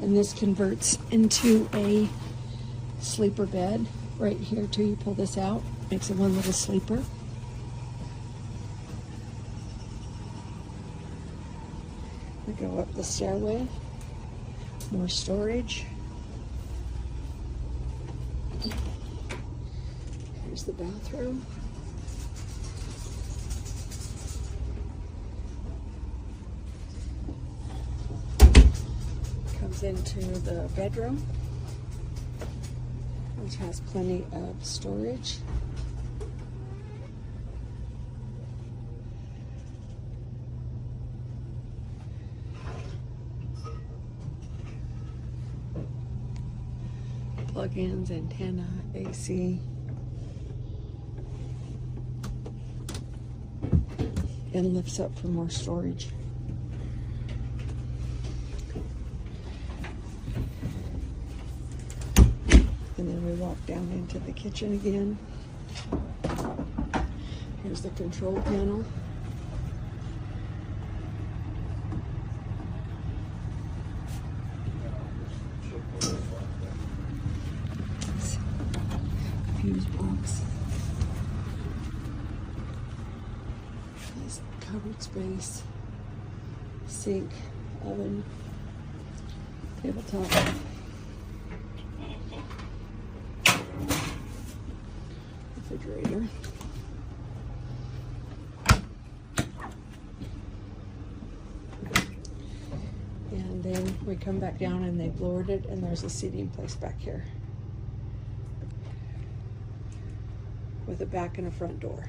And this converts into a sleeper bed right here too. You pull this out, makes it one little sleeper. We go up the stairway, more storage. Here's the bathroom. Comes into the bedroom, which has plenty of storage. Plug-ins, antenna, AC. And lifts up for more storage. And then we walk down into the kitchen again. Here's the control panel. Fuse box. Nice covered space. Sink, oven, tabletop. Refrigerator. And then we come back down and they've lowered it, and there's a seating place back here with a back and a front door.